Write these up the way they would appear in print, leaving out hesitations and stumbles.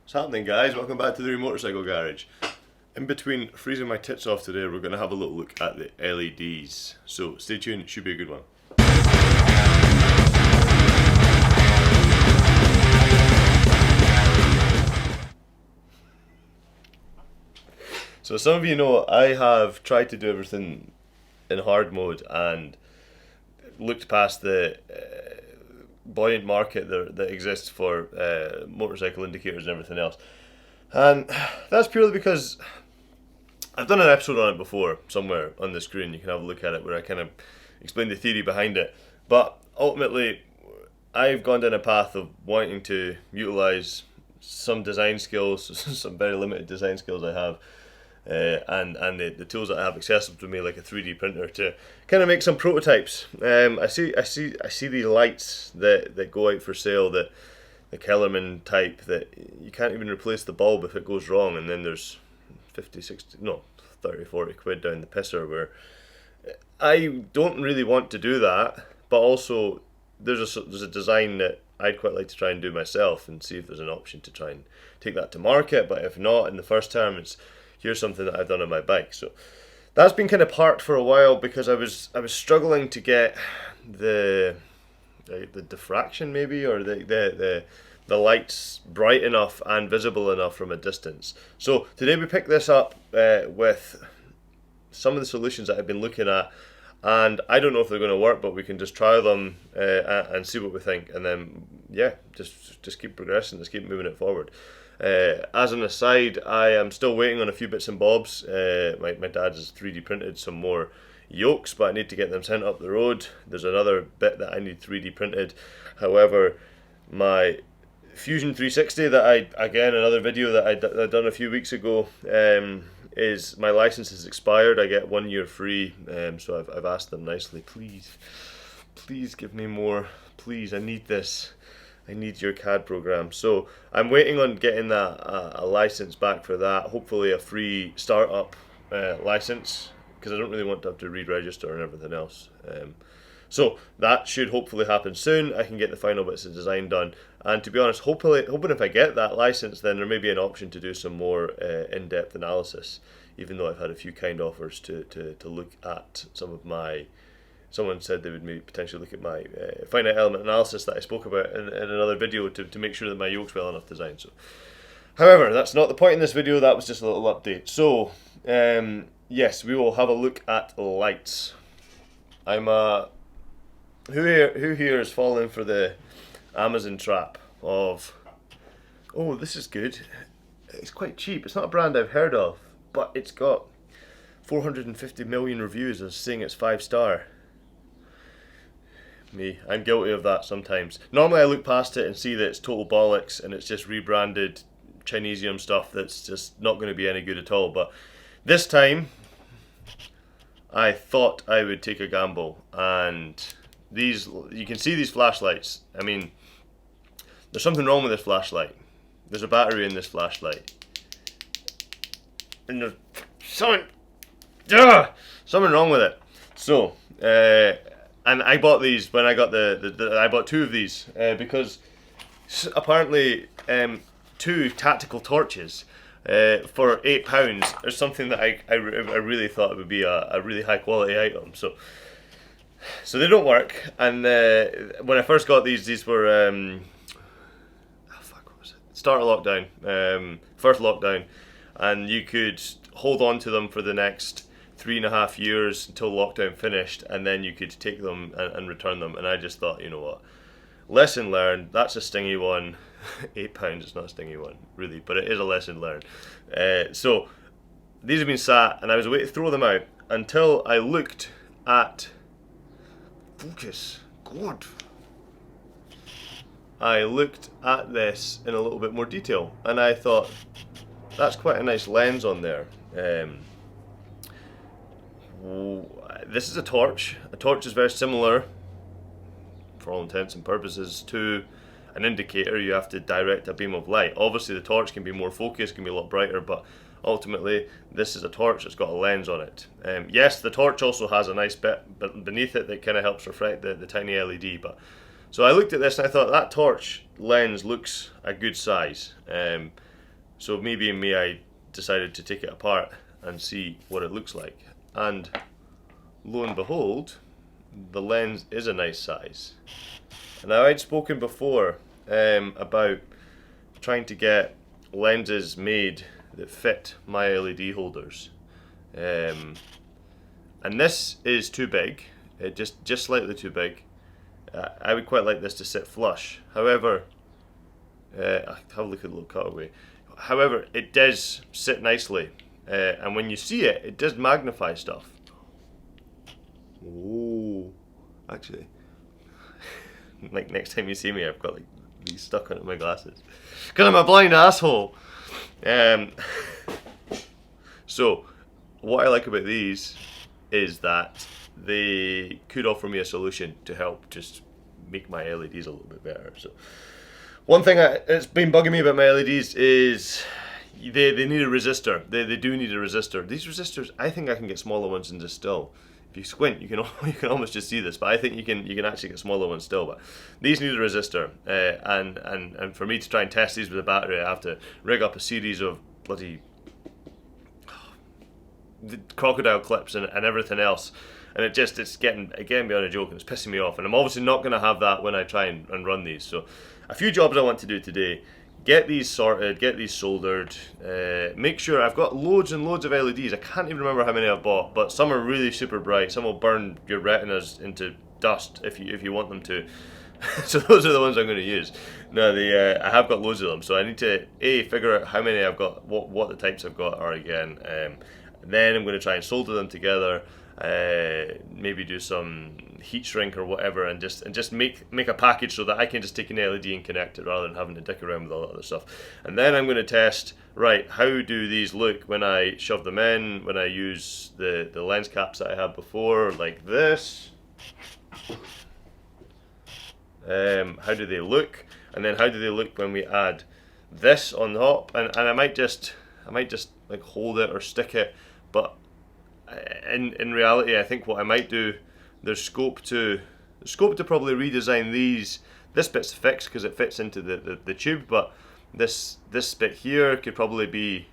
What's happening, guys? Welcome back to the Motorcycle Garage. In between freezing my tits off today, we're going to have a little look at the LEDs. So stay tuned, it should be a good one. So some of you know I have tried to do everything in hard mode and looked past the buoyant market that exists for motorcycle indicators and everything else. And that's purely because I've done an episode on it before, somewhere on the screen. You can have a look at it where I kind of explain the theory behind it. But ultimately, I've gone down a path of wanting to utilize some design skills, some very limited design skills I have, and the tools that I have accessible to me, like a 3D printer, to kind of make some prototypes. I see these lights that go out for sale, the Kellerman type, that you can't even replace the bulb if it goes wrong, and then there's 50, 60, no, 30, 40 quid down the pisser, where I don't really want to do that, but also there's a design that I'd quite like to try and do myself and see if there's an option to try and take that to market. But if not, in the first term, it's here's something that I've done on my bike. So that's been kind of parked for a while because I was struggling to get the diffraction, maybe, or the lights bright enough and visible enough from a distance. So today we picked this up with some of the solutions that I've been looking at, and I don't know if they're going to work, but we can just try them and see what we think, and then yeah, just keep progressing, just keep moving it forward. As an aside, I am still waiting on a few bits and bobs. My dad has 3D printed some more yokes, but I need to get them sent up the road. There's another bit that I need 3D printed. However, my Fusion 360 that again, another video that I'd done a few weeks ago, is my license has expired. I get 1 year free, so I've asked them nicely, please give me more, please, I need this. I need your CAD program. So I'm waiting on getting that a license back for that. Hopefully a free startup license, because I don't really want to have to re-register and everything else. So that should hopefully happen soon. I can get the final bits of design done. And to be honest, hoping if I get that license, then there may be an option to do some more in-depth analysis, even though I've had a few kind offers to look at some of my... Someone said they would maybe potentially look at my finite element analysis that I spoke about in another video to make sure that my yoke's well enough designed. So, however, that's not the point in this video. That was just a little update. So, yes, we will have a look at lights. Who here has fallen for the Amazon trap of, oh, this is good. It's quite cheap. It's not a brand I've heard of, but it's got 450 million reviews as saying it's 5-star. Me, I'm guilty of that sometimes. Normally I look past it and see that it's total bollocks and it's just rebranded Chinesium stuff that's just not going to be any good at all. But this time I thought I would take a gamble, and you can see these flashlights. I mean, there's something wrong with this flashlight. There's a battery in this flashlight, and there's something wrong with it. So and I bought these when I got I bought 2 of these because apparently 2 tactical torches for £8 is something that I really thought would be a really high quality item. So they don't work. And when I first got these were what was it? Start of lockdown, first lockdown, and you could hold on to them for the next 3.5 years until lockdown finished, and then you could take them and return them. And I just thought, you know what, lesson learned. That's a stingy one. £8 is not a stingy one, really, but it is a lesson learned. So these have been sat, and I was waiting to throw them out until I looked at focus. God, I looked at this in a little bit more detail, and I thought that's quite a nice lens on there. This is a torch. A torch is very similar, for all intents and purposes, to an indicator. You have to direct a beam of light. Obviously the torch can be more focused, can be a lot brighter, but ultimately this is a torch that's got a lens on it. Yes, the torch also has a nice bit beneath it that kind of helps reflect the tiny LED. But so I looked at this and I thought that torch lens looks a good size. So me being me, I decided to take it apart and see what it looks like. And lo and behold, the lens is a nice size. Now, I'd spoken before about trying to get lenses made that fit my LED holders. And this is too big, just slightly too big. I would quite like this to sit flush. However, have a look at the little cutaway. However, it does sit nicely, and when you see it, it does magnify stuff. Oh, actually, like next time you see me, I've got like these stuck onto my glasses because I'm a blind asshole. So, what I like about these is that they could offer me a solution to help just make my LEDs a little bit better. So, one thing that's been bugging me about my LEDs is they need a resistor. They do need a resistor. These resistors, I think I can get smaller ones and just still. If you squint, you can almost just see this, but I think you can actually get smaller ones still. But these need a resistor, and for me to try and test these with a battery, I have to rig up a series of bloody crocodile clips and everything else, and it's getting beyond a joke, and it's pissing me off. And I'm obviously not going to have that when I try and run these. So, a few jobs I want to do today. Get these sorted, get these soldered, make sure I've got loads and loads of LEDs. I can't even remember how many I've bought, but some are really super bright. Some will burn your retinas into dust if you want them to. So those are the ones I'm going to use. Now, I have got loads of them, so I need to figure out how many I've got, what the types I've got are again. Then I'm going to try and solder them together. Maybe do some heat shrink or whatever, and just make a package so that I can just take an LED and connect it rather than having to dick around with all that other stuff. And then I'm going to test, right, how do these look when I shove them in, when I use the lens caps that I had before, like this. How do they look? And then how do they look when we add this on top? And I might just like hold it or stick it, but in reality, I think what I might do, there's scope to probably redesign these. This bit's fixed because it fits into the tube, but this bit here could probably be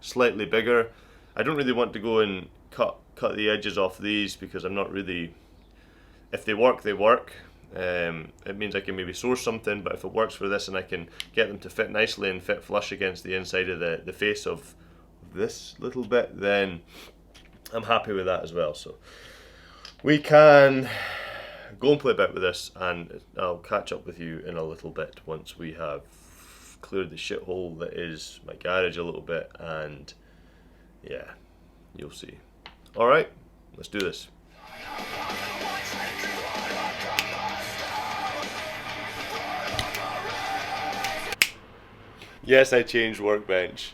slightly bigger. I don't really want to go and cut the edges off these because I'm not really. If they work, they work. It means I can maybe source something, but if it works for this and I can get them to fit nicely and fit flush against the inside of the face of this little bit, then I'm happy with that as well. So we can go and play a bit with this, and I'll catch up with you in a little bit once we have cleared the shithole that is my garage a little bit, and yeah, you'll see. Alright, let's do this. Yes, I changed workbench.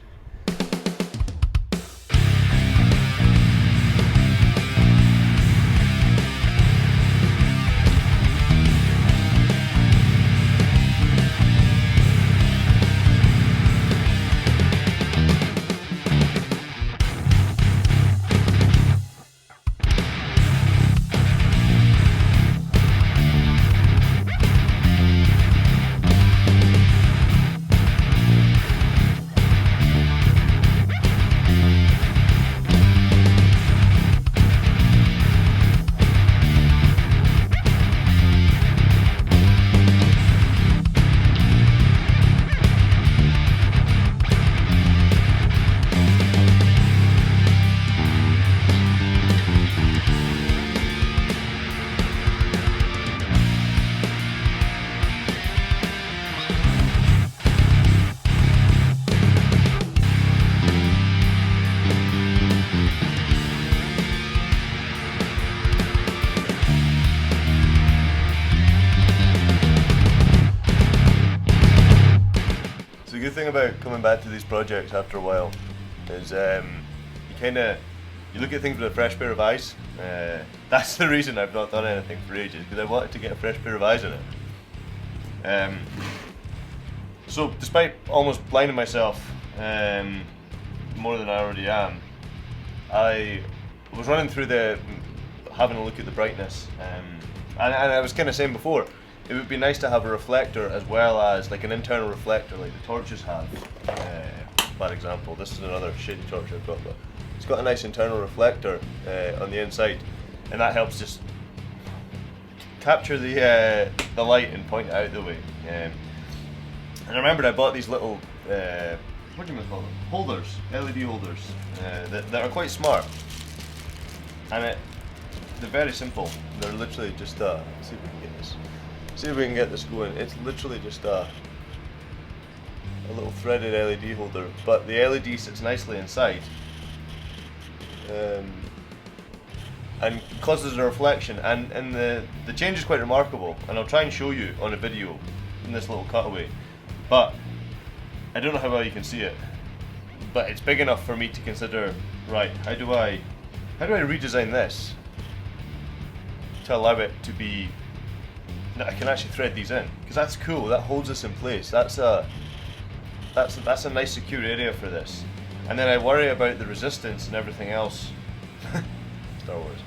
The good thing about coming back to these projects after a while is you look at things with a fresh pair of eyes. That's the reason I've not done anything for ages, because I wanted to get a fresh pair of eyes in it. So despite almost blinding myself more than I already am, I was running through having a look at the brightness, and I was kind of saying before, it would be nice to have a reflector as well as like an internal reflector like the torches have. bad example. This is another shady torch I've got, but it's got a nice internal reflector on the inside, and that helps just capture the light and point it out the way. And I remembered I bought these little what do you call them? Holders, LED holders that are quite smart, and they're very simple. They're literally just let's see if we can get this. See if we can get this going. It's literally just a little threaded LED holder, but the LED sits nicely inside and causes a reflection, and the change is quite remarkable, and I'll try and show you on a video in this little cutaway, but I don't know how well you can see it, but it's big enough for me to consider, right, how do I redesign this to allow it to be, I can actually thread these in, because that's cool, that holds us in place, that's a nice secure area for this. And then I worry about the resistance and everything else. Star Wars.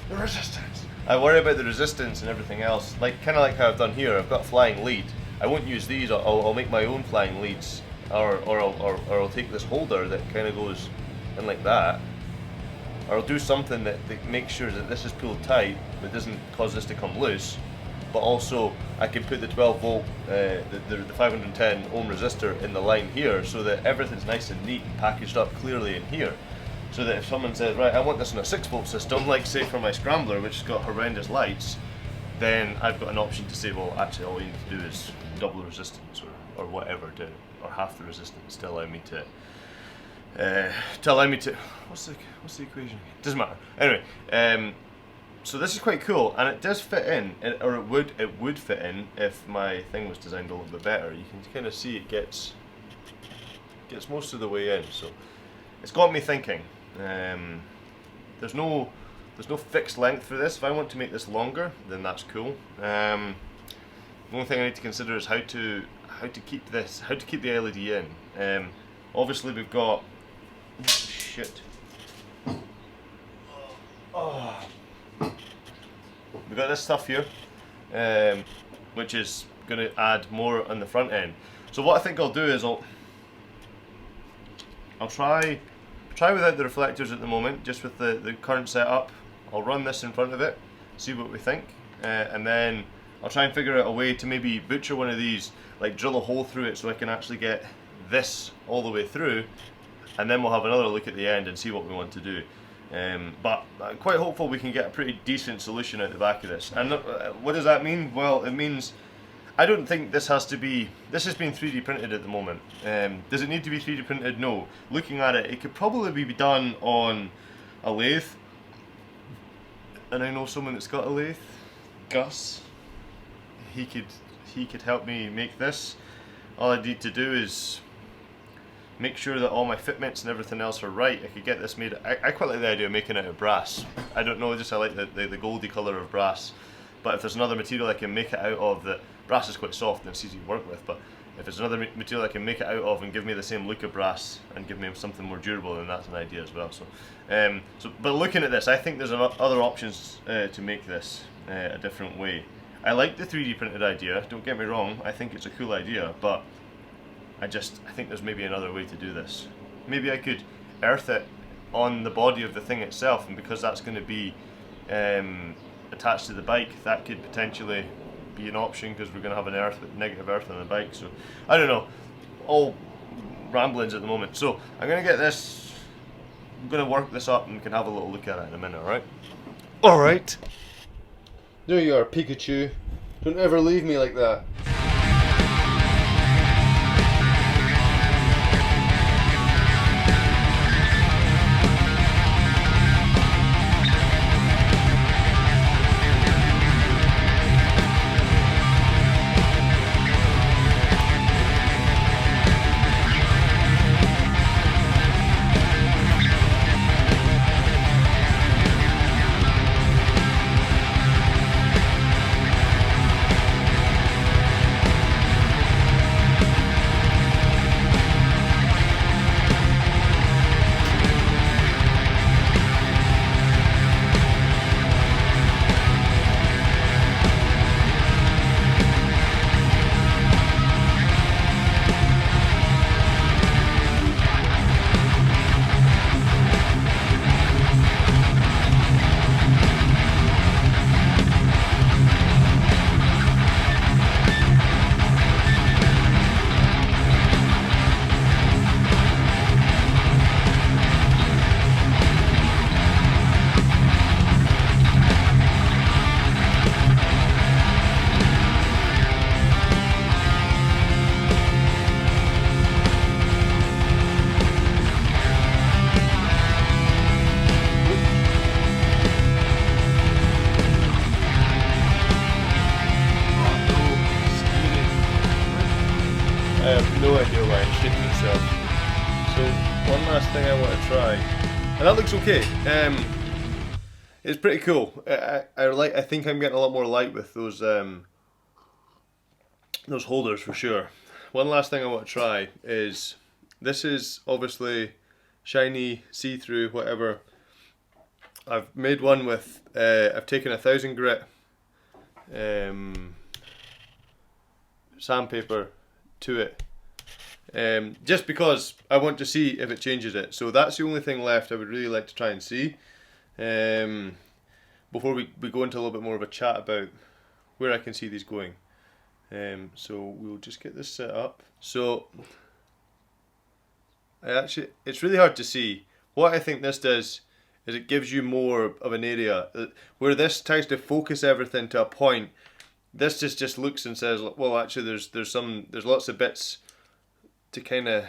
The resistance. I worry about the resistance and everything else, like kind of like how I've done here. I've got a flying lead. I won't use these. I'll make my own flying leads, or I'll take this holder that kind of goes in like that, or I'll do something that makes sure that this is pulled tight, but doesn't cause this to come loose. But also I can put the 12 volt, the 510 ohm resistor in the line here, so that everything's nice and neat and packaged up clearly in here. So that if someone says, right, I want this in a 6 volt system, like say for my scrambler, which has got horrendous lights, then I've got an option to say, well, actually all you need to do is double the resistance or whatever, or half the resistance to allow me to, what's the equation? Doesn't matter. Anyway, so this is quite cool, and it does fit in, or it would fit in if my thing was designed a little bit better. You can kind of see it gets most of the way in, so it's got me thinking. There's no fixed length for this. If I want to make this longer, then that's cool. The only thing I need to consider is how to keep the LED in. Obviously we've got shit. Oh. We've got this stuff here, which is going to add more on the front end. So what I think I'll do is I'll try without the reflectors at the moment, just with the current setup. I'll run this in front of it, see what we think, and then I'll try and figure out a way to maybe butcher one of these, like drill a hole through it so I can actually get this all the way through, and then we'll have another look at the end and see what we want to do. But I'm quite hopeful we can get a pretty decent solution out the back of this. And what does that mean? Well, it means I don't think this has been 3D printed at the moment. Does it need to be 3D printed? No. Looking at it, it could probably be done on a lathe. And I know someone that's got a lathe, Gus. He could help me make this. All I need to do is make sure that all my fitments and everything else are right. I could get this made. I quite like the idea of making it out of brass. I don't know, just I like the goldy colour of brass. But if there's another material I can make it out of, that brass is quite soft and it's easy to work with, but if there's another material I can make it out of and give me the same look of brass and give me something more durable, then that's an idea as well. But looking at this, I think there's other options to make this a different way. I like the 3D printed idea, don't get me wrong, I think it's a cool idea, but I think there's maybe another way to do this. Maybe I could earth it on the body of the thing itself, and because that's going to be attached to the bike, that could potentially be an option, because we're going to have an negative earth on the bike. So I don't know, all ramblings at the moment. So I'm going to get this, I'm going to work this up and we can have a little look at it in a minute, alright? Alright. There you are, Pikachu. Don't ever leave me like that. So one last thing I want to try, and that looks okay. It's pretty cool. I think I'm getting a lot more light with those holders for sure. One last thing I want to try is, this is obviously shiny, see-through, whatever. I've made one with, I've taken 1000 grit sandpaper to it, just because I want to see if it changes it. So that's the only thing left I would really like to try and see, before we go into a little bit more of a chat about where I can see these going. So we'll just get this set up. So it's really hard to see. What I think this does is it gives you more of an area where this tries to focus everything to a point. This just looks and says, well, actually there's lots of bits to kind of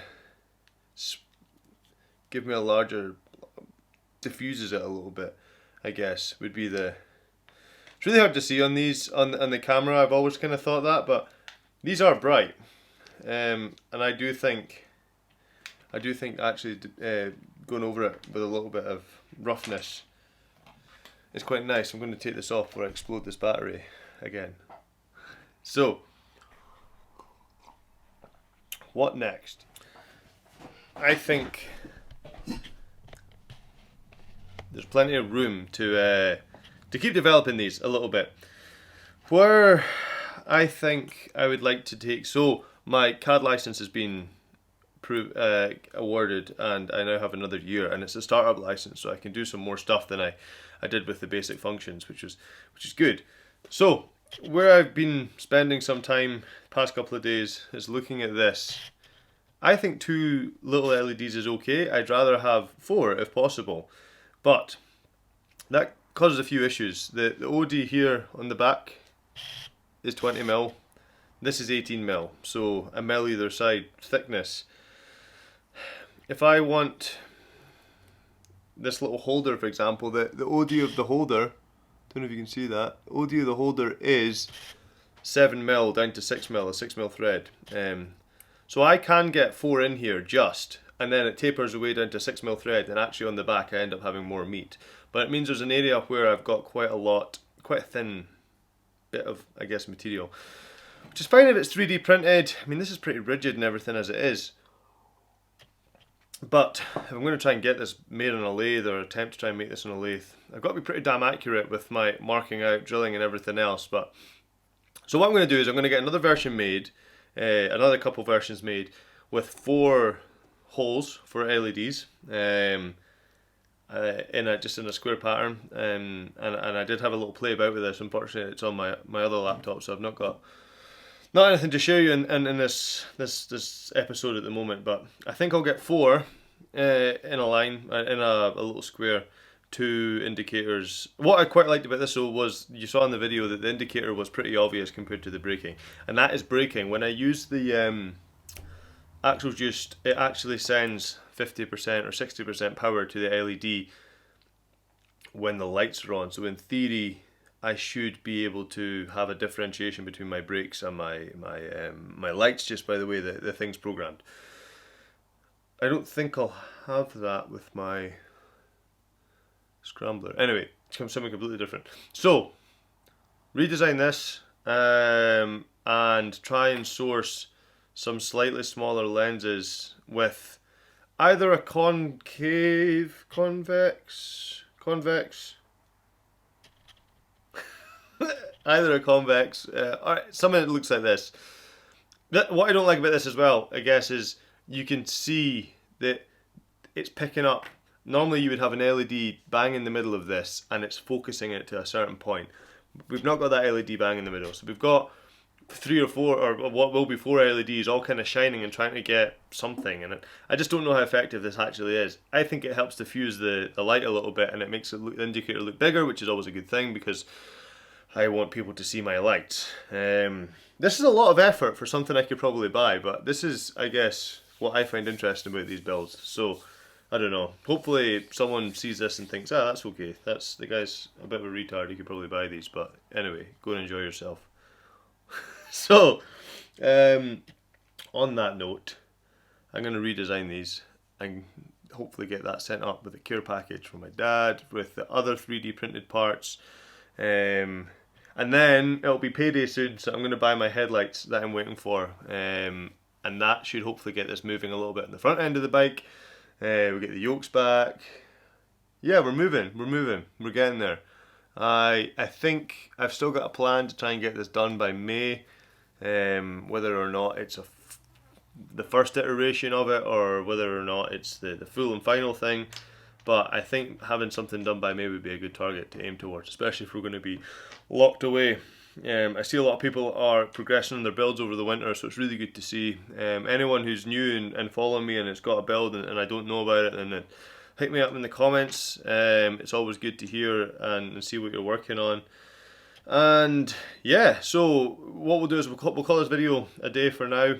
give me a larger, diffuses it a little bit, I guess, would be the. It's really hard to see on these on the camera. I've always kind of thought that, but these are bright, and I do think actually going over it with a little bit of roughness is quite nice. I'm going to take this off before I explode this battery again. So, what next? I think there's plenty of room to keep developing these a little bit. Where I think I would like to take, so my CAD license has been awarded, and I now have another year, and it's a startup license, so I can do some more stuff than I did with the basic functions, which is good. So where I've been spending some time the past couple of days is looking at this. I think 2 little LEDs is okay. I'd rather have 4 if possible, but that causes a few issues. The OD here on the back is 20mm. This is 18mm, so a mil either side thickness. If I want this little holder, for example, the OD of the holder, don't know if you can see that, OD of the holder is 7mm down to 6mm, a 6mm thread. So I can get 4 in here just, and then it tapers away down to 6mm thread, and actually on the back I end up having more meat. But it means there's an area where I've got quite a thin bit of, I guess, material. Which is fine if it's 3D printed. I mean, this is pretty rigid and everything as it is. But if I'm going to try and get this made on a lathe, or attempt to try and make this on a lathe, I've got to be pretty damn accurate with my marking out, drilling and everything else. But so what I'm going to do is I'm going to get another version made, another couple versions made with 4 holes for LEDs, just in a square pattern, and I did have a little play about with this. Unfortunately, it's on my other laptop, so I've not anything to show you in this episode at the moment. But I think I'll get 4 in a line, in a little square, 2 indicators. What I quite liked about this though was, you saw in the video that the indicator was pretty obvious compared to the braking, and that is braking. When I use the axle juiced, it actually sends 50% or 60% power to the LED when the lights are on. So in theory, I should be able to have a differentiation between my brakes and my lights just by the way the thing's programmed. I don't think I'll have that with my scrambler. Anyway, it's something completely different. So, redesign this and try and source some slightly smaller lenses with either a convex, either a convex, or something that looks like this. What I don't like about this as well, I guess, is you can see that it's picking up. Normally you would have an LED bang in the middle of this and it's focusing it to a certain point. We've not got that LED bang in the middle, so we've got 3 or 4, or what will be 4 LEDs all kind of shining and trying to get something, and I just don't know how effective this actually is. I think it helps diffuse the light a little bit, and it makes the indicator look bigger, which is always a good thing because I want people to see my lights. This is a lot of effort for something I could probably buy, but this is, I guess, what I find interesting about these builds. So I don't know, hopefully someone sees this and thinks, ah, that's okay, that's, the guy's a bit of a retard, he could probably buy these. But anyway, go and enjoy yourself. So, on that note, I'm going to redesign these. and hopefully get that sent up with a care package from my dad with the other 3D printed parts. And then it'll be payday soon, so I'm going to buy my headlights that I'm waiting for. And that should hopefully get this moving a little bit on the front end of the bike. We'll get the yokes back. Yeah, we're moving, we're getting there. I think I've still got a plan to try and get this done by May. Whether or not it's the first iteration of it, or whether or not it's the full and final thing. But I think having something done by May would be a good target to aim towards, especially if we're going to be locked away. I see a lot of people are progressing on their builds over the winter, so it's really good to see. Anyone who's new and following me and has got a build and I don't know about it, then hit me up in the comments. It's always good to hear and see what you're working on. And yeah, so what we'll do is we'll call this video a day for now.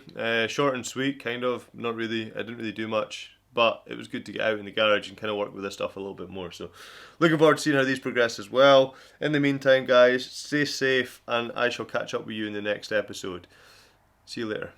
Short and sweet, kind of. Not really. I didn't really do much, but it was good to get out in the garage and kind of work with this stuff a little bit more. So looking forward to seeing how these progress as well. In the meantime, guys, stay safe, and I shall catch up with you in the next episode. See you later.